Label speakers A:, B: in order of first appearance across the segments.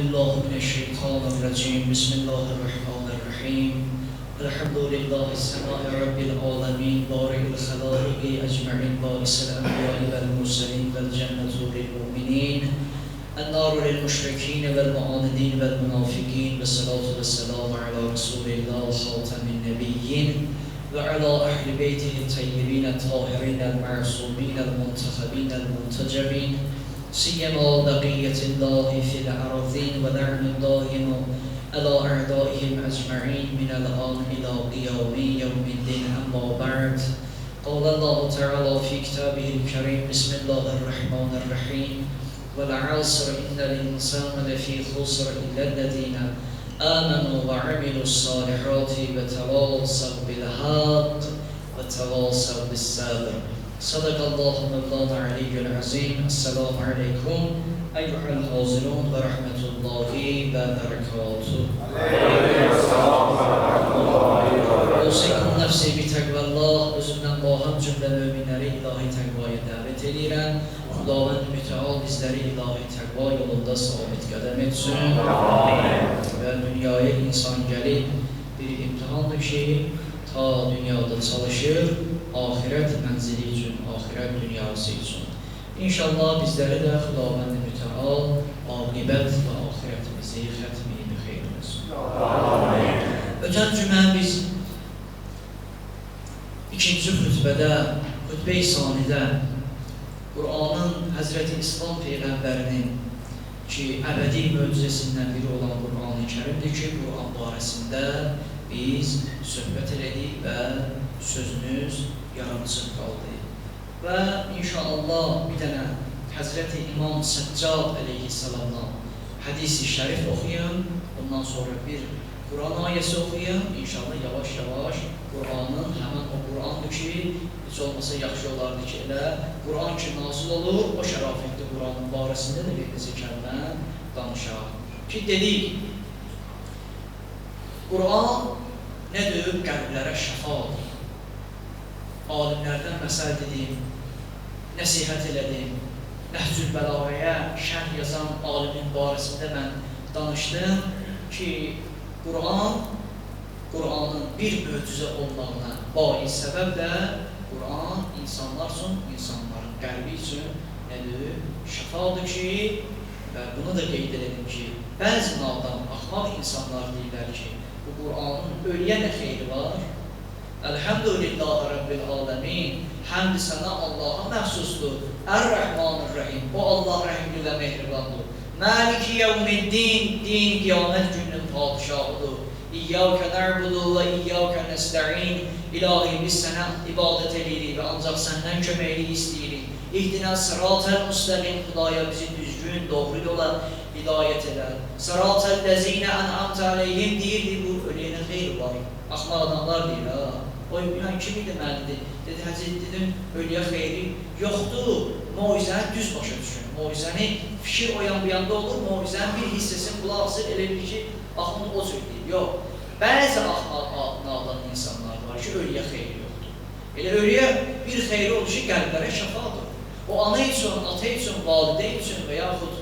A: Euzubillahimineşşeytanirracim. Bismillahirrahmanirrahim. Elhamdülillahi semâ'i rabbil âlemin. Bâri'il halâiki ecma'in. Bâri'sil enbiyâi vel murselin. Vel cennetu lil mu'minin. El-nâru lil müşrikîn vel mu'anidîn vel münâfikîn. Ve salatu ve selamu ala Resulillah hâtemin nebiyyin. Ve ala ehli beytihi tayyibîn tahirîn el-ma'sûmîn el-muntehabîn el-muntecebîn. سيما بقية الله في الأرضين ونعم دائم على أعدائهم أجمعين من الآن إلى قيام يوم الدين. أما بعد، قال الله تعالى في كتابه الكريم: بسم الله الرحمن الرحيم والعصر إن الإنسان لفي خسر إلا الذين آمنوا وعملوا الصالحات وتواصوا بالحق وتواصوا بالصبر. Sadakallahu mevlana aliyyul azim. Esselamu aleyküm eyyuhel hazirun ve rahmetullahi ve berekatuhu.
B: Aleykümselam ve rahmetullahi ve berekatuhu.
A: Usikum nefsi bi tekvallah. Özümden baham cümle müminleri ilahi tekvaya davet edirəm. Xudavənd mütəal bizləri ilahi tekva yolunda sabit qədəm etsin. Və dünyaya insan gəlib bir imtihandır ki, ta dünyada çalışır, ahiret mənzili üçün, ahiret dünyası üçün. İnşallah bizləri də Xudavənd mütəal aqibət və ahirətimizi xətmi xeyr olsun. Ötən cümə biz ikinci xütbədə, xütbə-i sanidə Qur'anın Həzrəti İslam Peyğəmbərinin ki, əbədi möcüzəsindən biri olan Qur'an-ı Kərimdir ki, Qur'an barəsində biz söhbət elədik və sözümüz yarımçıq qaldı. Və inşallah bir dənə Həzrəti İmam Səccad əleyhissalamdan hədis-i şərif oxuyun, ondan sonra bir Qur'an ayəsi oxuyun. İnşallah yavaş-yavaş Qur'anın həmən o Qur'andır ki, heç olmasa yaxşı olardı ki, elə Qur'an ki nazil olur, o şərafətli Qur'anın barəsində də bir neçə kəlmə danışaq. Ki dedik, Qur'an nədir? Qəlblərə şəfadır. Alimlərdən məsəl dedim, nəsihət elədim, Nəhcül Bəlağəyə şərh yazan alimin barəsində mən danışdım ki, Qur'anın bir möcüzə olmağına bais səbəb də Qur'an insanlar üçün, insanların qəlbi üçün nədir? Şəfadır ki, və bunu da qeyd edelim ki, bəzi nağdan axmaq insanlar deyirlər ki, bu Qur'anın ölüyə nə xeyri var? Elhamdülillahi Rabbil alemin. Həmd sənə Allaha məxsusdur. Ər-Rəhmanir-Rəhim. O Allah rəhimli və mehribandır. Maliki yevmiddin. Din qiyamət gününün padişahıdır. İyyâke na'budu və iyyâke nesta'in. İlahi biz sənə ibadət edirik və ancaq səndən köməklik istəyirik. İhdinə sıratəl müstəqim. Xudaya bizi düzgün, doğru yola hidayət edər. Sıratəl ləzinə ən'amtə aleyhim deyirdi, bu ölüyə nə xeyri var? Axmaq adamlar deyir, ha? O yəni kimi deməlidir? Dedi, Həzrət dedim, ölüyə xeyri yoxdur. Muizəni düz başa düşün. Muizəni fikir o yan bu yanda olur, muizənin bir hissəsini qulaq asır, elə bilir ki, axmın o cür deyil. Yox, bəzi axmaq nağdan insanlar var ki, ölüyə xeyri yoxdur. Elə ölüyə bir xeyri olur ki, qəlblərə şəfadır. O ana üçün, ata üçün, valideyn üçün və yaxud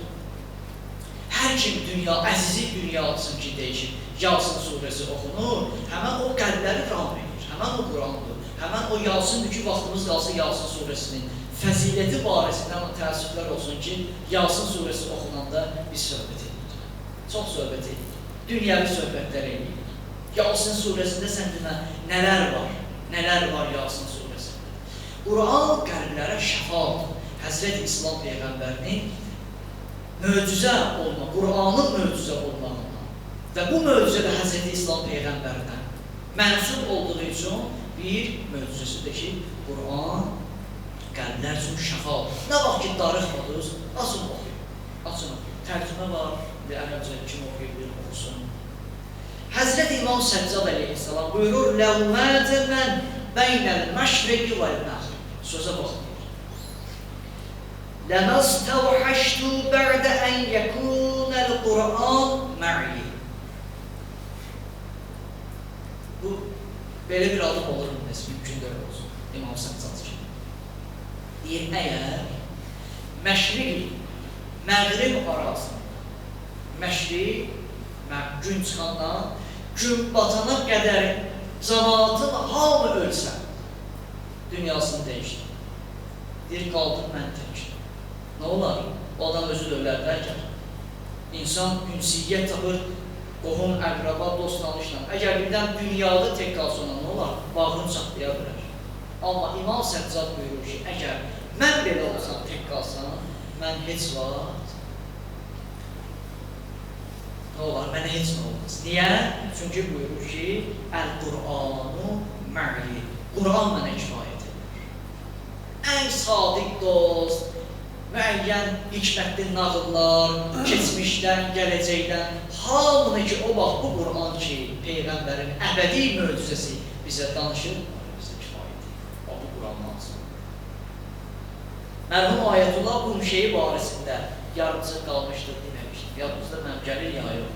A: hər kim dünya, əzizi dünya olsun ki, deyişir, Yasin surəsi oxunur, həmən o qəlbləri ram edir. Həmən o Qurandır, həmən o Yasindir ki, vaxtımız qalsa Yasin surəsinin fəziləti barəsində, amma təəssüflər olsun ki, Yasin surəsi oxunanda biz söhbət edirik. Çox söhbət edirik. Dünyəvi söhbətlər edirik. Yasin surəsində sən demə, nələr var Yasin surəsində. Quran qəlblərə şəfadır. Həzrət İslam Peyğəmbərinin möcüzə olma, Quranın möcüzə olmağından və bu möcüzə də Həzrət İslam Peyğəmbərinə mənsub olduğu üçün bir möcüzəsidir ki, Quran qəlblər üçün şəfadır. Nə vaxt ki, darıxmadınız, açın oxuyun. Tərcümə var, ərəbcə kim oxuyur, bir oxusun. Həzrət İmam Səccad əleyhissalam buyurur, Ləvmətə mən beynəl məşriqi vəl-məğrib. Sözə baxın. Ləməstəvhəştu bə'də ən yəkunəl Qur'an mə'i. Bu, belə bir adım olur mu? Mümkün də olsun. İmam Səccad kimi. Deyir, əgər məşriq, məğrib arasında məşriq, gün çıxandan, gün batana qədər cəmaatın hamı ölsə, dünyasını dəyişdir. Deyir, qaldır mən tək. Nə olar? O adam özü də ölər dərkən. İnsan ünsiyyət tapır, qohum, əqraba, dost, tanışla. Əgər birdən dünyada tək qalsa ona nə olar? Bağını çatlaya bilər. Amma İmam Səccad buyurur ki, əgər mən belə olsam, tək qalsam, mən heç vaxt nə olar? Mənə heç nə olmaz. Niyə? Çünki buyurur ki, Əl-Qur'anu mə'li. Qur'an mənə kifayət edir. Ən sadiq dost, müəyyən hikmətli nağıllar, keçmişdən, gələcəkdən, hamını ki, o vaxt bu Qur'an ki, Peyğəmbərin əbədi möcüzəsi bizə danışır, bizə kifayət edir. O, bu Qur'andan sonra. Mərhum Ayətullah bu şeyi barəsində yarımçıq qalmışdır deməmişdir. Yadımızda mənim gəlir ya yox.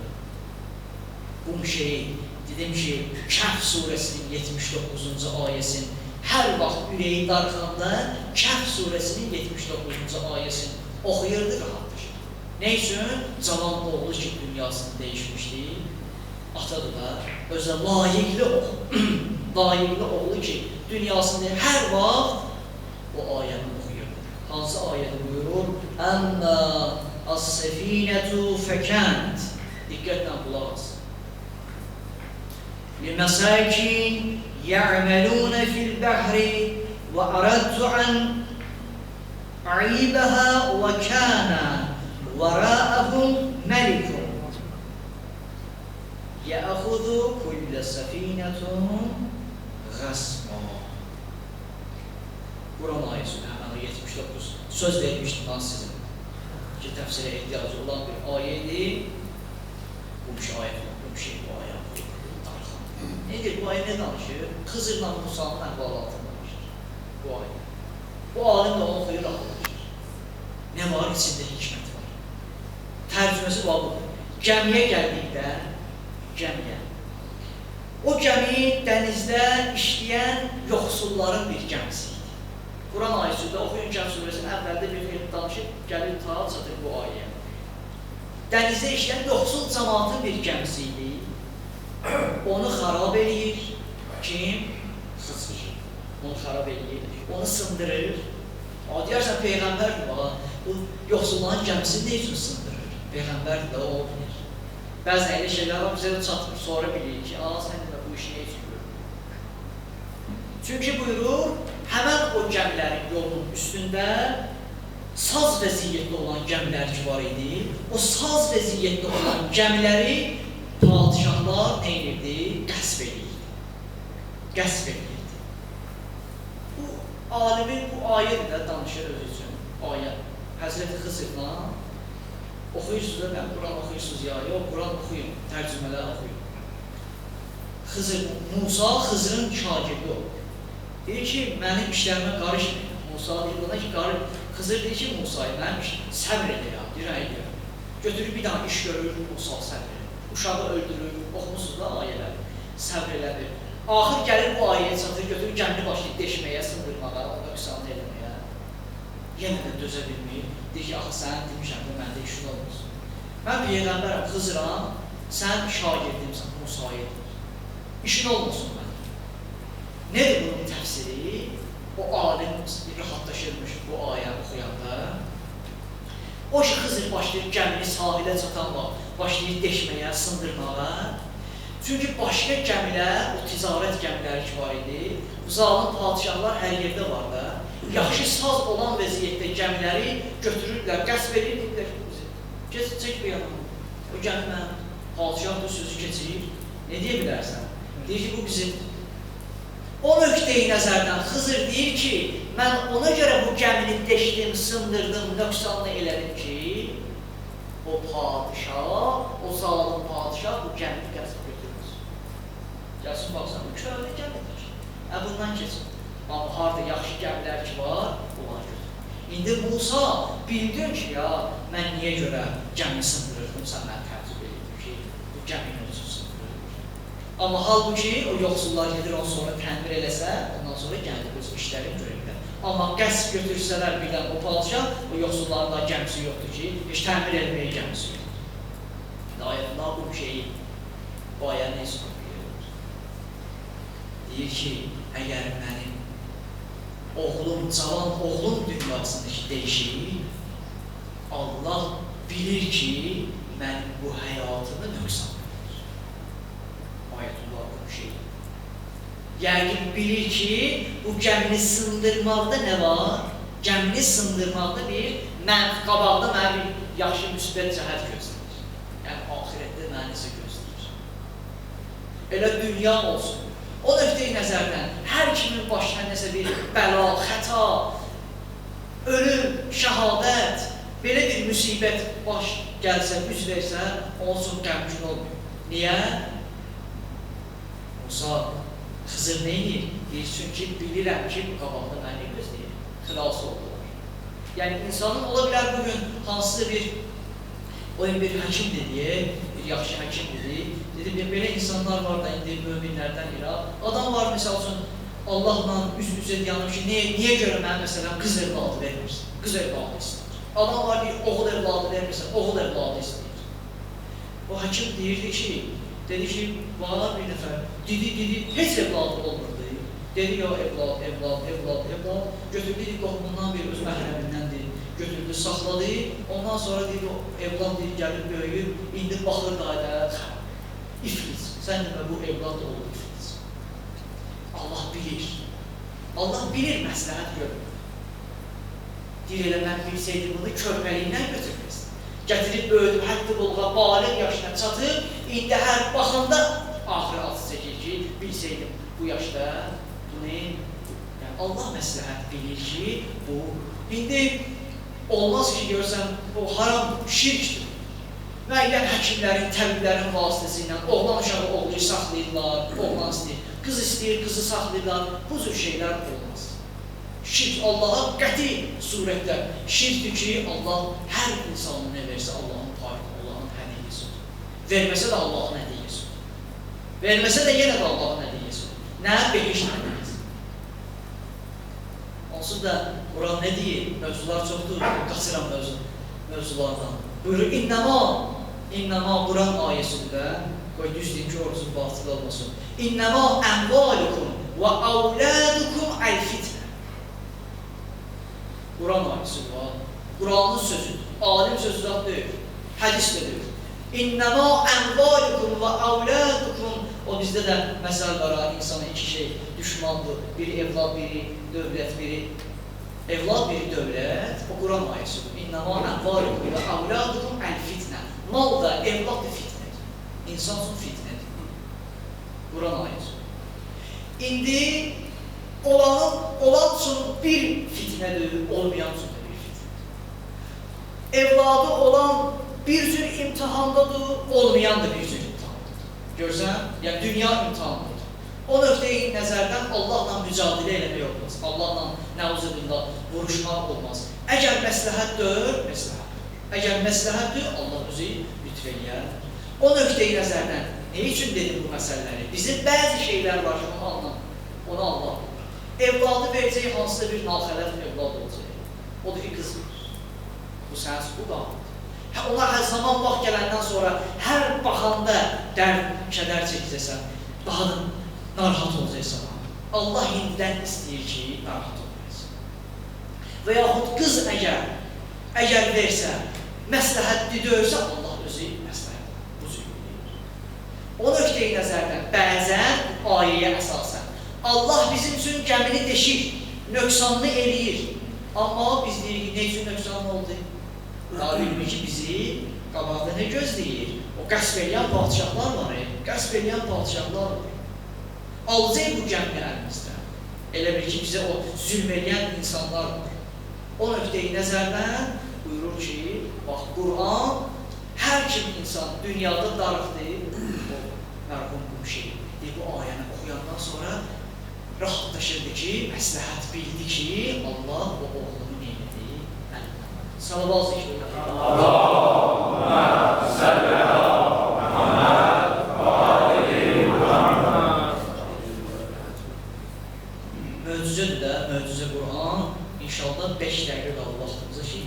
A: Bu şeyi, dedim ki, Kəhf surəsinin 79-cu ayəsinin hər vaxt ürəyi darxanda Kəhf surəsinin 79-cu ayəsini oxuyurdu rahatdır. Nə üçün? Cavan oğlu ki, dünyasını dəyişmişdi. Atadır da, özə layiqli oğlu ki, dünyasını hər vaxt o ayəni oxuyurdu. Hansı ayəni buyurur? Əmmə as-səfinətu fəkənd. Diqqətlə qulaq as. لِمَسَاكِينَ يَعْمَلُونَ فِي الْبَحْرِ وَأَرَدْتُ عَنْ عِيبَهَا وَكَانَ وَرَاءَهُمْ مَلِكٌ يَأْخُذُ كُلَّ سَفِينَةٌ غَصْبًا. Quran ayəsi həmən 79 söz vermişdim ben sizin ki, təfsirə ehtiyacı olan bir ayədir. Bu şey ayət, bu şey bu ayət. Nedir bu ayət, nə danışır? Xızırla Musanın əhvalatını danışır bu ayət. Bu alim də onu oxuyur, anlaşır. Nə var? İçində hikmət var. Tərcüməsi var budur. Gəmiyə gəldikdə, o gəmi dənizdə işləyən yoxsulların bir gəmisi idi. Quran ayəsində oxuyun Kəhf surəsinin əvvəldə bir danışır, gəlir ta çatır bu ayəyə. Dənizdə işləyən yoxsul cəmaatın bir gəmisi idi. Onu xarab eləyir. Kim? Xızır. Onu xarab eləyir. Onu sındırır. Deyərsən, Peyğəmbərdir, bu yoxsulların gəmisini nə üçün sındırır? Peyğəmbərdir də, o bilir. Bəzən elə şeylər var, bizə çatmır. Sonra bilir ki, sən də bu işi nə üçün görür? Çünki buyurur, həmən o gəmilərin yolunun üstündə saz vəziyyətdə olan gəmilər ki var idi. O saz vəziyyətdə olan gəmiləri padişahlar nə edirdi? Qəsb edirdi. Bu alimin bu ayəni də danışır özü üçün. Ayə. Həzrəti Xızırla oxuyursunuz da, mən Quran oxuyursunuz ya, yox, Quran oxuyun, tərcümələr oxuyun. Musa Xızırın şagirdi olur. Deyir ki, mənim işlərimə qarışmayın. Musa deyir buna ki, Xızır deyir ki, Musa'yı mənim səbr edir ya, deyir, əyidir. Götürür bir daha iş görür, Musa səbr edir. Uşağı öldürür, oxumusunuz da ayələri, səbr elədir. Axır gəlir bu ayəyə çatır, götürür, gəmini başlayır deşməyə, sındırmağa, onda qısalını eləməyə. Yenə də dözə bilməyir. Deyir ki, axı sən demişəm ki, məndə işin olmasın. Mən Peyğəmbərəm, Xızıram, sən şagirdimsən, Musa'yı edir. İşin olmasın mən. Nedir bunun təfsiri? O alim rahatlaşırmış bu ayəni oxuyanda. O ki, Xızır başlayır gəmini sahilə çatan var, başlayır deşməyə, sındırmağa. Çünki başqa gəmilər, o ticarət gəmiləri ki var idi, zalim padişahlar hər yerdə var da, yaxşı saz olan vəziyyətdə gəmiləri götürürlər, qəsb edirlər. Çək bu yanına. O gəmi mən, padişahdır sözü keçir. Ne deyə bilərsən? Deyir ki, bu bizimdir. O nöqteyi nəzərdən Xızır deyir ki, mən ona görə bu gəmini deşdim, sındırdım, nöqsanını elədim ki, o padişah, o zalim padişah bu gəmini qəsb götürmüş. Gəlsin, baxsan, bu köhnə gəmidir. Bundan keçin. Amma harada yaxşı gəmilər ki var, onlar götürmüş. İndi Musa bildin ki, ya, mən niyə görə gəmini sındırırdım, sən mən tərcih edirdim ki, bu gəmini özü sındırırdım. Amma halbuki o yoxsullar gedir, onu sonra tənbir eləsə, ondan sonra gəldi öz işlərini görürlər. Amma qəsb götürsələr birdən o padişah, o yoxsulların da gəmisi yoxdur ki, heç tənbir eləməyə gəmisi yoxdur. bu şeyi bu aya ne soruyor? Deyir ki, əgər mənim oğlum, cavan oğlum dünyasındakı deyişir, Allah bilir ki, mənim bu həyatımı nöqsan verir. Ayətullah şey. Yəqin bilir ki, bu gəmini sındırmaqda nə var? Gəmini sındırmaqda bir qabaqda mənə bir yaxşı müsbət cəhət göstərir. Yəni, ahirətdə mənə nəsə göstərir. Elə dünya olsun. O nöqteyi nəzərdən hər kimin başına nəsə bir bəla, xəta, ölüm, şəhadət, belə bir müsibət baş gəlsə, üz versə, olsun qəmkin olmuyor. Niyə? Olsa, Xızır neyir? Deyir, çünki bilirəm ki, bu qabaqda məni gözləyir. Xilas oldular. Yəni, insanın ola bilər bugün hansısa bir həkim dedi, bir yaxşı həkim dedi, belə insanlar var da indi möminlərdən iraq. Adam var, məsəl üçün, Allahla üz-üzə dayanır ki, niyə görə mənə, məsələn, qız evladı vermirsin? Qız evladı istəyir. Adam var, deyir, oğul evladı vermirsin, oğul evladı istəyir. O həkim deyirdi ki, dedi ki, var bir nəfər, dedi, heç evladı olmurdu. Dedi, ya evlad, götürdü, qohumundan bir öz məhrəmindən götürdü, saxladı. Ondan sonra dedi, evlad gəlib böyüyür, indi baxır qayda, iflic. Sən demə, bu evlad da olur iflic. Allah bilir. Allah bilir, məsləhət görür. Deyir, elə mən bilsəydim bunu körpəliyinə götürməz. Gətirib böyüdüm, həddi bulğa, baliq yaşına çatıb, indi hər baxanda axırı atı çəkir ki, bilsəydim bu yaşda bunu, yəni Allah məsləhət bilir ki, bu, indi olmaz ki, görsən, bu haram şirkdir. Müəyyən həkimlərin, təbiblərin vasitəsilə oğlan uşağı oğluyu saxlayırlar, oğlan istəyir, qız istəyir, qızı saxlayırlar, bu cür şeylər olmaz. Şirk Allaha qəti surətdə şirkdir ki, Allah hər insanı nə versə Allahın payı, Allahın hədiyyəsi olur. Verməsə də Allahın hədiyyəsi olur. Verməsə də yenə də Allahın hədiyyəsi olur. Nə? Behiş hədiyyəsi. Onsuz da Quran nə deyir? Mövzular çoxdur, qaçıram mövzulardan. Buyurur, İnnəma Quran ayəsində, qoy düzdür ki, orası batıl olmasın. İnnəma əmvalukum və əvlədukum əl-fitnə. Quran ayəsi var. Quranın sözüdür. Alim sözü zat deyil. Hədis də deyil. İnnəma əmvalukum və əvlədukum. O bizdə də məsəl var, insana iki şey düşmandır. Biri evlad, biri dövlət, biri evlad, biri dövlət. O Quran ayəsidir. İnnəma əmvalukum və əvlədukum əl-fitnə. Mal da, evlad da fitnədir. İnsan üçün fitnədir. Quran ayəsi. İndi olan üçün bir fitnədir, olmayan üçün də bir fitnədir. Evladı olan bir cür imtihandadır, olmayan da bir cür imtihandadır. Görsən, yəni dünya imtihandadır. O nöqteyi nəzərdən Allahla mücadilə eləmək olmaz. Allahla nəuzəbillah vuruşmaq olmaz. Əgər məsləhətdir, məsləhətdir. Əgər məsləhətdir, Allah özü lütf eləyər. O nöqteyi nəzərdən nə üçün dedim bu məsələləri? Bizim bəzi şeylər var ki, onu Allah bilir. Evladı verəcək, hansısa bir naxələf evlad olacaq. Odur ki, qız verir. Bu sənəsi bu qanundur. Ona hər zaman vaxt gələndən sonra hər baxanda dərd, kədər çəkəcəksən, daha da narahat olacaqsan. Allah indidən istəyir ki, narahat olmayasın. Və yaxud qız əgər versə, məsləhətli döyürsə, Allah özü məsləhət bu cür deyir. O nöqteyi nəzərdən bəzən ayəyə əsasən Allah bizim üçün gəmini deşir, nöqsanlı eləyir. Amma biz deyirik, nə üçün nöqsanlı oldu? Daha bilmir ki, bizi qabaqda nə gözləyir? O qəsb eləyən padişahlar var, qəsb eləyən padişahlar var. Alacaq bu gəmini əlimizdən. Elə bir ki, bizə o zülm eləyən insanlar var. O nöqteyi nəzərdən buyurur ki, bax, Quran hər kim insan dünyada darıqdır, o mərhum bu şey. Bu ayəni oxuyandan sonra rahatlaşırdı ki, məsləhət bildi ki, Allah o oğlunu neylədi? Salavat zikr.
B: Allahümmə səllə Muhammed və aleyhi Muhammed.
A: Möcüzədir də, möcüzə Quran. İnşallah 5 dəqiqə qaldı vaxtımıza ki,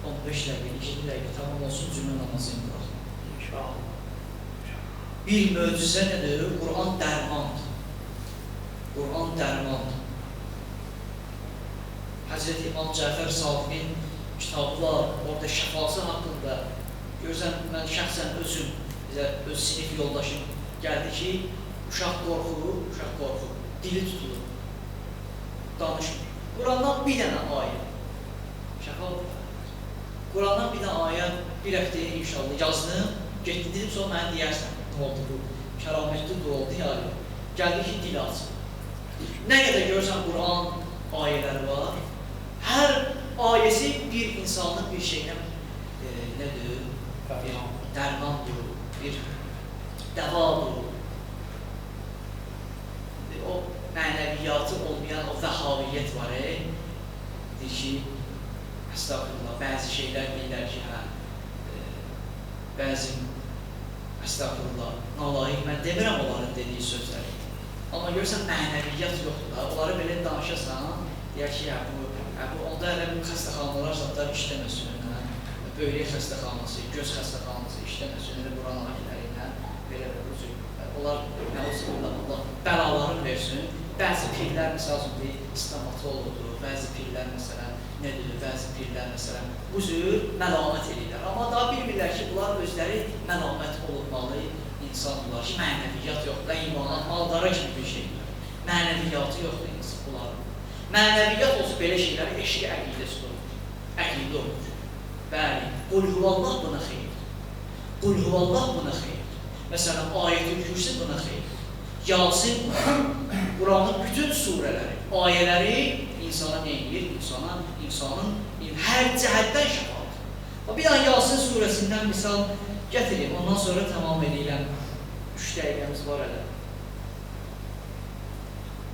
A: 15 dəqiqə, 2 dəqiqə tamam olsun, cümlə namazını buraxın. İnşallah. bir möcüzə nədir? Quran dərmandır. Quran dərmandır. Həzreti İmam Cəfər Sadiqin kitabı var, orada şəfası haqqında. Görürsən, mən şəxsən özüm, öz sinif yoldaşım gəldi ki, uşaq qorxur, dili tutulur, danışmır. Qurandan bir dənə ayə, şəfa Qurandan bir dənə ayə bir həftəyə inşallah yazdım, getdi dedim, sonra mənə deyərsən, nə oldu bu, kəramətli bu oldu ya, gəldi ki, dil açsın. Nə qədər görürsən Quran ayələri var, hər ayəsi bir insanın bir şeylə nədir? Bir dərmandır, bir dəvadır. O mənəviyyatı olmayan o vəhaviyyət var, deyir ki, əstəğfirullah, bəzi şeylər deyirlər ki, bəzi əstəğfirullah, nalayiq, mən demirəm onların dediyi sözləri. Amma görürsən, mənəviyyat yoxdur da, onları belə danışasan, deyər ki, onda hələ bu xəstəxanalar zatlar işləməsin, böyrək xəstəxanası, göz xəstəxanası işləməsin, elə Quran ayələri ilə, belə onlar nə olsun, Allah bəlalarını versin. Bəzi pirlər, məsələn, istamatoloqdur, bəzi pirlər, məsələn, nədir, bəzi pirlər, məsələn, bu cür məlamət edirlər. Amma daha bilmirlər ki, bunlar özləri məlamət olunmalı insanlar ki, mənəviyyat yoxdur, imanat, maldara kimi bir şeydir. Mənəviyyatı yoxdur bunların. Mənəviyyat olsa belə şeylər eşki əqidəsi olur, əqidə olur. Bəli, qul huvallah buna xeyirdir. Qul huvallah buna xeyirdir. Məsələn, ayət-ül kürsi buna xeyirdir. Yasin, Quranın bütün surələri, ayələri insana nə edir? İnsanın hər cəhətdən şəfadır. Bir dənə Yasin surəsindən misal gətireyim, ondan sonra tamam ediləm. 3 dəqiqəmiz var hələ.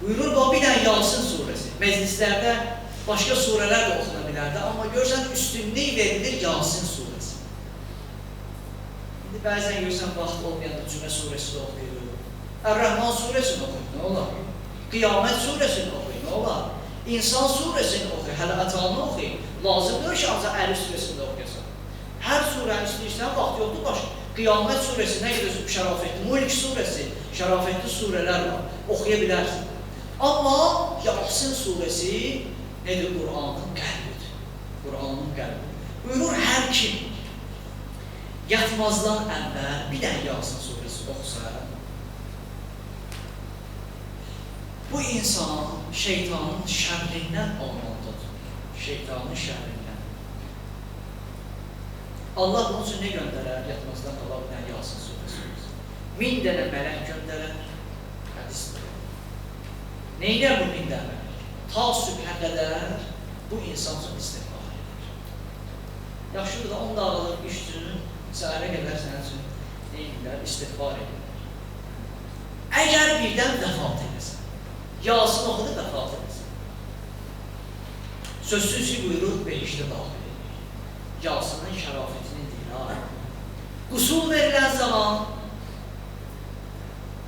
A: Buyurur, bir dənə Yasin surəsi. Məclislərdə başqa surələr də oxuna bilərdi, amma görürsən, üstünlük verilir Yasin surəsi. İndi bəzən görürsən, vaxt olmayanda Cümə surəsi də oxuyur. Ər-Rəhman surəsini oxuyur, nə olar? Qiyamət surəsini oxuyur, nə olar? İnsan surəsini oxuyur, hələ ətanı oxuyur. Lazımdır ki, ancaq Əli surəsini də oxuyasan. Hər surəni istəyirsən, vaxt yoxdur başqa. Qiyamət surəsi, nə qədər şərafətli, Mulk surəsi, şərafətli surələr var, oxuya bilərsin. Amma Yasin surəsi nədir? Quranın qəlbidir. Quranın qəlbidir. Buyurur, hər kim yatmazdan əvvəl bir dənə Yasin surəsi oxusa, bu insan şeytanın şərrindən olmalıdır. Şeytanın şərrindən. Allah bunun üçün nə göndərər? Yatmazdan Allah bir dənə Yasin surəsi. 1000 dənə mələk göndərər. Hədisdir. Neylər bu 1000 dənə mələk? Ta sübhə qədər bu insan üçün istiğfar edir. Yaxşıdır da 10 dağılır iş üçün, səhərə qədər sənin üçün neyirlər? İstiğfar edir. Əgər birdən vəfat edirsən, Yasin oxudu vəfat edirsən, sözsüz ki, buyurur, behişdə daxil edir. Yasinin şərafətini deyir. Qusul verilən zaman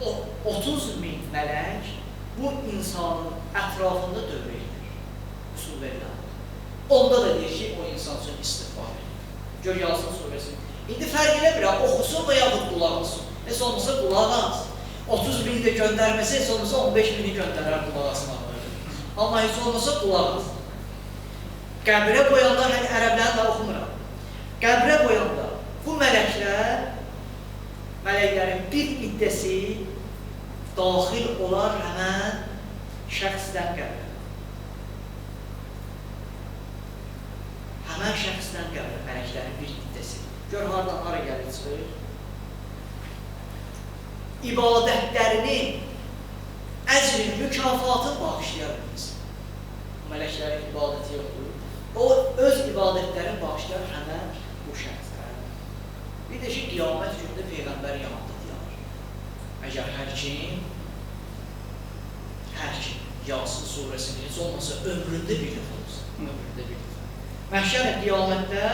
A: 30.000 mələk bu insanın ətrafında dövrə edir. Qusul verilən. Onda da deyir ki, o insan üçün istiğfar edir. Gör Yasin surəsi. İndi fərq eləmirəm, oxusun və yaxud qulaq olsun. Heç olmasa qulaq az. 30.000 də göndərməsə, heç olmasa 15.000 göndərər qulaq asmaları. Amma heç olmasa qulaq az. Qəbrə qoyanlar, hələ ərəbləri də oxumuram. Qəbrə qoyanda bu mələklərin bir iddəsi daxil olar həmən şəxsdən qəbrə. Həmən şəxsdən qəbrə mələklərin bir iddəsi. Gör, haradan hara gəlir çıxır. İbadətlərinin, əcrin, mükafatın bağışlayar biz. Mələklərin ibadəti yoxdur. O, öz ibadətlərin bağışlayar həmən bu şəxslər. Bir də ki, qiyamət günündə Peyğəmbər yanında deyar. Əgər hər kim Yasin surəsini heç olmasa ömründə bir dəfə olsun. Məhşər qiyamətdə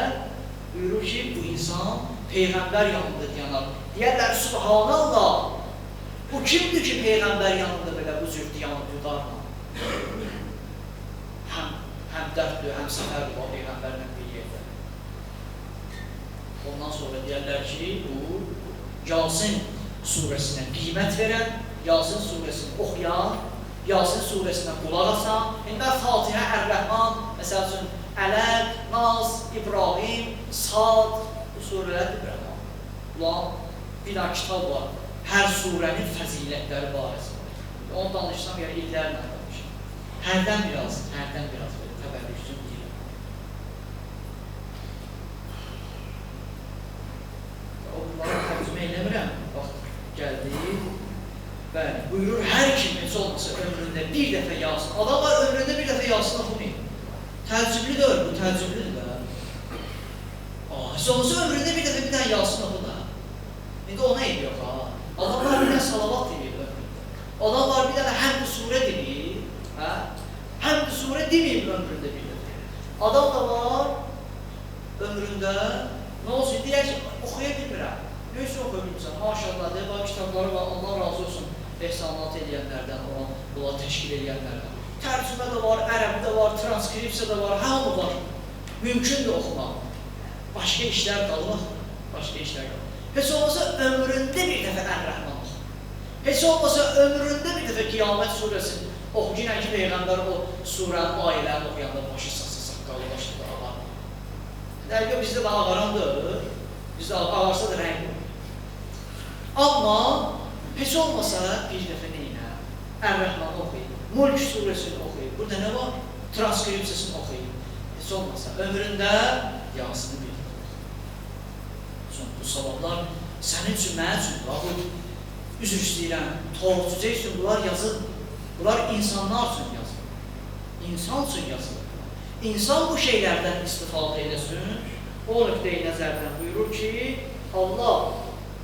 A: buyurur ki, bu insan Peyğəmbər yanında deyanar. Deyərlər, Subhanallah, bu kimdir ki, Peyğəmbər yanında belə bu cür deyanıb yudarma? Həm dərddir, həm səfərdir o Peyğəmbərlə bir yerdə. Ondan sonra deyərlər ki, bu Yasin surəsinə qiymət verən, Yasin surəsini oxuyan, Yasin surəsinə qulaq asan, indi Fatihə, Ər-Rəhman, məsəl üçün, Ələq, Naz, İbrahim, Sad, bu surələr bilirəm. Ulan, bir daha kitab var, hər surənin fəzilətləri barəsində. Onu danışsam, yəni illərlə danışım. Hərdən biraz təbəllük üçün deyirəm. Onları tərcümə eləmirəm, bax, gəldi. Bəli, buyurur, hər kim heç olmasa ömründə bir dəfə Yasin. Adam var, ömründə bir dəfə Yasin oxumayın. Təəccüblüdür, bu təəccüblüdür də. Heç olmasa ömründə bir dəfə bir dənə Yasin oxu da. İndi ona ediyor ha. Adam var, bir dənə salavat deməyib ömründə. Adam var, bir dənə həmd-i surə deməyib. Həmd-i surə deməyib ömründə bir dəfə. Adam da var, ömründə, nə olsun, deyər ki, oxuya bilmirəm. Ne üçün oxuya bilmirsən? Maşallah, var kitabları var, Allah razı olsun. Ehsanat edənlərdən, bunları təşkil edənlərdən. Tərcümə də var, ərəbi də var, transkripsiya da var, hamı var. Mümkündür oxumaq. Başqa işlər qalmaq. Heç olmasa ömründə bir dəfə Ər-Rəhman oxu. Heç olmasa ömründə bir dəfə Qiyamət surəsini oxu. Ginən ki, Peyğəmbər o surənin ayələrini oxuyanda başı saqqalı başladı, ağar. Dəqiqə bizdə də ağarandır. Bizdə ağarsa da rəng olur. Amma heç olmasa bir dəfə neyinə? Ər-Rəhmanı oxuyun, Mulk surəsini oxuyun. Burada nə var? Transkripsiyasını oxuyun. Heç olmasa ömründə Yasini bir dəfə oxuyun. Bu savablar sənin üçün, mənim üçün, üzr istəyirəm, toğrucuca üçün bunlar yazılır. Bunlar insanlar üçün yazılır. İnsan üçün yazılır. İnsan bu şeylərdən istifadə eləsin. O nöqteyi nəzərdən buyurur ki, Allah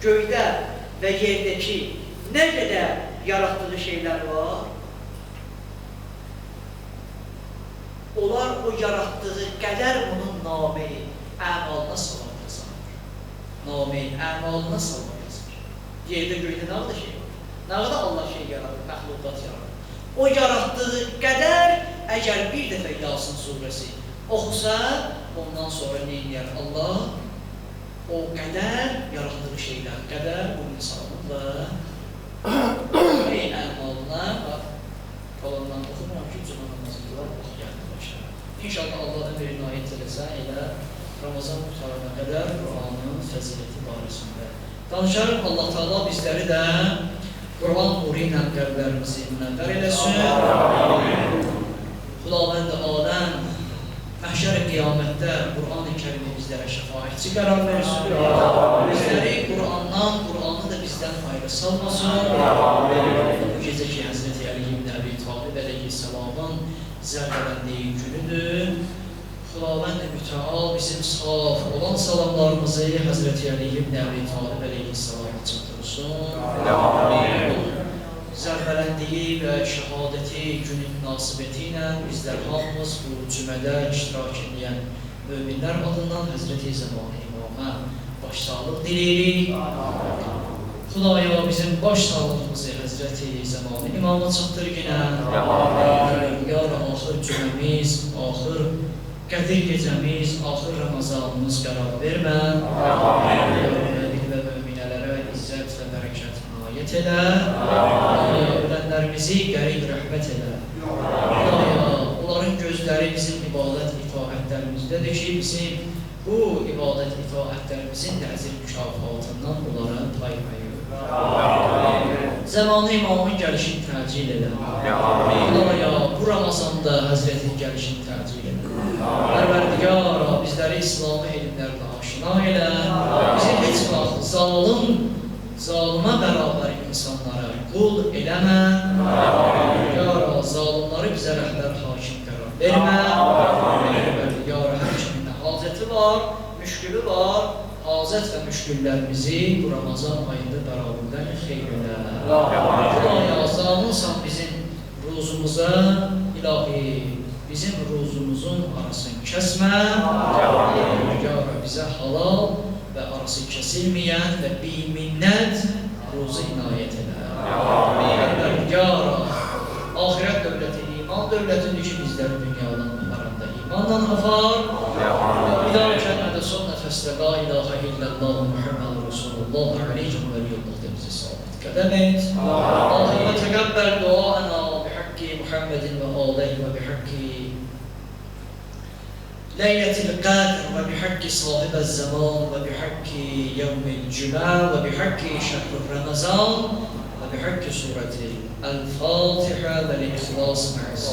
A: göydə və yerdəki nə qədər yaratdığı şeylər var, onlar o yaratdığı qədər bunun nameyi, əmalına savab yazılır. Nameyi, əmalına savab yazılır. Yerdə göydə nə qədər şey var? Nə qədər Allah şey yaradır, məxluqat yaradır. O yaratdığı qədər, əgər bir dəfə Yasin surəsi oxusa, ondan sonra neyniyər Allah? O qədər yaratdığı şeylər, qədər bu insanın da əmalına, qalandan oxumuram ki, cümə namazındalar, oxu gəldi başlara. İnşallah Allah ömür inayət eləsə, elə Ramazan qutarına qədər Qur'anın fəziləti barəsində. Danışarım, Allah Teala bizləri də Qur'an nuru ilə qəlblərimizi münəvvər eləsin. Xudavənd-i aləm, məhşər-i qiyamətdə Qur'an-ı Kərimi bizlərə şəfaətçi qərar versin. Bizləri Qur'andan, Qur'anı da bizdən ayrı salmasın. Bu gecə ki, Həzrəti Əli ibn Əbi Talib əleyhissalamın zərbələndiyi günüdür. Xudavənd-i mütəal bizim saf olan salamlarımızı Həzrəti Əli ibn Əbi Talib əleyhissalamı çatdırsın. Zərbələndiyi və şəhadəti günü münasibəti ilə bizlər hamımız bu cümədə iştirak edən möminlər adından Həzrəti Zəman-ı İmamə başsağlıq diləyirik. Xudaya bizim başsağlığımızı Həzrəti Zəman-ı İmamə çatdır yenə. Yar axır cüməmiz, axır qədir gecəmiz, axır Ramazanımız qərar vermə. Mömin və möminələrə izzət və bərəkət inayət elə. Ölənlərimizi qərib rəhmət elə. Onların gözləri bizim ibadət itaətlərimizdədir ki, bizim bu ibadət itaətlərimizin də əzir mükafatından onlara pay payı. Zamanı İmamın gəlişini təcil elə. Bu Ramazanda Həzrətin gəlişini təcil elə. Pərverdigara bizləri İslamı elmlərlə aşina elə. Bizi heç vaxt zalimə bərabər insanlara qul eləmə. Yara, zalimləri bizə rəhbər hakim qərar vermə. Yara, hər kimin hacəti var, müşkülü var. Hacət və müşküllərimizi bu Ramazan ayında bərabərdən xeyr elə. Xudaya, zalimsan bizim ruzumuza, ilahi, bizim ruzumuzun arasını kəsmə. Yara, bizə halal və arası kəsilməyən və bi-minnət ruzu inayət edə. Yara, ahirət dövləti iman dövlətidir ki, bizləri dünyadan aparanda imandan apar. Bir daha kəlmədə son nəfəs nəfəslə la ilahə illallah Muhammed Rasulullah aleyhi və yolluq bizi sabit qədəm et. Allahümme teqəbbəl duana bihaqqi Muhammedin və aleyhi və bihaqqi Leyletil Qadr ve bihakki sahibel zaman ve bihakki yevmil cuma ve bihakki şehrul Ramazan ve bihakki sureti El-Fatiha ve l-İhlas ma'as.